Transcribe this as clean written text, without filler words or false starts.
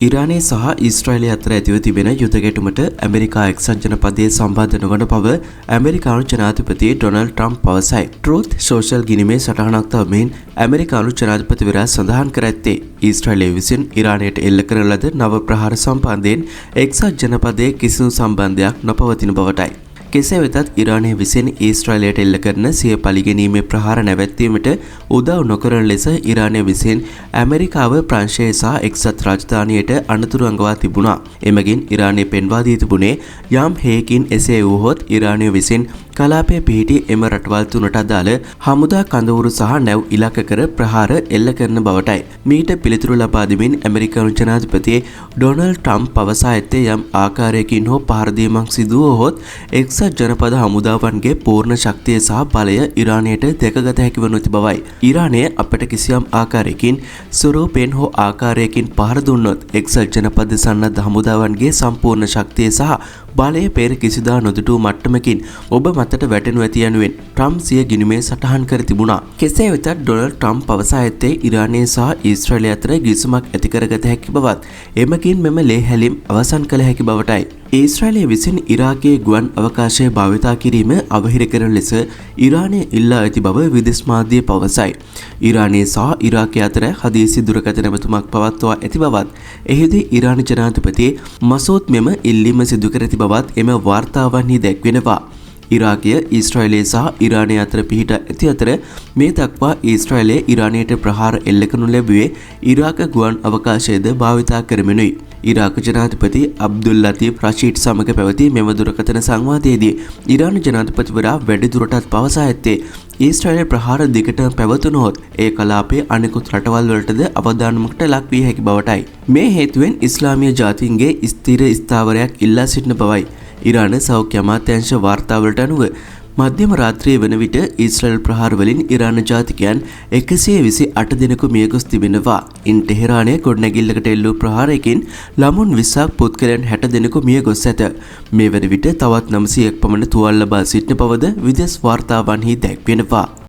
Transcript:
ඉරානයේ සහ ඊශ්‍රායලය අතර ඇතිව තිබෙන යුද ගැටුමට ඇමරිකා එක්සත් ජනපදයේ සම්බන්ධ නොවන බව ඇමරිකානු ජනාධිපති ඩොනල්ඩ් ට්‍රම්ප් පවසයි. ට්‍රූත් සෝෂල් ගිණීමේ සටහනක් තවමින් ඇමරිකානු ජනාධිපතිවරයා සඳහන් කර ඇත්තේ ඊශ්‍රායලය විසින් ඉරානයට එල්ල කරන ලද නව ප්‍රහාර සම්බන්ධයෙන් එක්සත් ජනපදයේ කිසිදු සම්බන්ධයක් නොපවතින බවටයි. කෙසේ වෙතත් ඉරානය විසින් ඊශ්‍රායලයට එල්ල කරන සිය පළිගැනීමේ ප්‍රහාර නැවැත්වීමට උදව් නොකරන ලෙස ඉරානය විසින් ඇමරිකාව ප්‍රංශය සහ එක්සත් රාජධානියට අනතුරු අඟවා තිබුණා. එමගින් ඉරානය පෙන්වා දී තිබුණේ යම් හේකින් එසේ වුවහොත් ඉරානය විසින් කලාපයේ පිහිටි එම රටවල් තුනට අදාළ හමුදා කඳවුරු සහ නැව් ඉලක්ක කර ප්‍රහාර එල්ල කරන බවටයි. මීට පිළිතුරු ලබා දෙමින් ඇමරිකානු ජනාධිපති ඩොනල්ඩ් ට්‍රම්ප් පවසා ඇත්තේ යම් ආකාරයකින් හෝ පහර දීමක් සිදු වුවහොත් එක්සත් ජනපද හමුදාවන්ගේ පූර්ණ ශක්තිය සහ බලය ඉරානයට දැකගත හැකි වනු ඇති බවයි. ඉරානය අපට කිසියම් ආකාරයකින් ස්වරූපයෙන් හෝ ආකාරයකින් පහර දුන්නොත් එක්සත් ජනපද සන්නද්ධ හමුදාවන්ගේ සම්පූර්ණ ශක්තිය සහ බලය පෙර කිසිදා නොදුටු මට්ටමකින් ඔබ මතට වැටෙනු ඇති යනුවෙන් ට්‍රම්ප් සිය ගිණුමේ සටහන් කර තිබුණා. කෙසේ වෙතත් ඩොනල්ඩ් ට්‍රම්ප් පවසා ඇත්තේ ඉරානය සහ ඊශ්‍රායලය අතර ගිවිසුමක් ඇති කරගත හැකි බවත් එමකින් මෙම ලේ හැලීම් අවසන් කළ හැකි බවටයි. ඊශ්‍රායලය විසින් ඉරාකයේ ගුවන් අවකාශය භාවිතා කිරීම අවහිර කරන ලෙස ඉරානය ඉල්ලා ඇති බව විදේශ මාධ්‍ය පවසයි. ඉරානය සහ ඉරාකය අතර හදිසි දුරකථන නැමැතුමක් පවත්වා ඇති බවත් එහිදී ඉරාන ජනාධිපති මසූද් මෙම ඉල්ලීම සිදු කර ඇති බවත් එම වාර්තාවන්හි දැක්වෙනවා. ඉරාකය ඊශ්‍රායලය සහ ඉරානය අතර පිහිට ඇති අතර මේ දක්වා ඊශ්‍රායලය ඉරානයට ප්‍රහාර එල්ල කරනු ලැබුවේ ඉරාක ගුවන් අවකාශයද භාවිතා කරමිනුයි. ඉරාක ජනාධිපති අබ්දුල් ලතීෆ් රෂීඩ් සමග පැවති මෙම දුරකථන සංවාදයේදී ඉරාන ජනාධිපතිවරයා වැඩිදුරටත් පවසා ඇත්තේ ඊශ්‍රායලය ප්‍රහාර දිගටම පැවතුනහොත් ඒ කලාපයේ අනෙකුත් රටවල් වලටද අවධානමකට ලක් විය හැකි බවටයි. මේ හේතුවෙන් ඉස්ලාමීය ජාතීන්ගේ ස්ථිර ස්ථාවරයක් ඉල්ලා සිටින බවයි. ඉරාන සෞඛ්‍ය අමාත්‍යාංශ වාර්තාවලට අනුව මධ්‍යම රාත්‍රියේ වන විට ඊශ්‍රායල් ප්‍රහාර වලින් ඉරාන ජාතිකයන් 128 දෙනෙකු මිය ගොස් තිබෙනවා. ඉන් ටෙහෙරානයේ ගොඩනැගිල්ලකට එල්ලූ ප්‍රහාරයකින් ළමුන් 20ක් පුද්ගලයන් 60 දෙනෙකු මිය ගොස් ඇත. මේ වන විට තවත් 900ක් පමණ තුවාල ලබා සිටින බවද විදේශ වාර්තාවන්හි දැක්වෙනවා.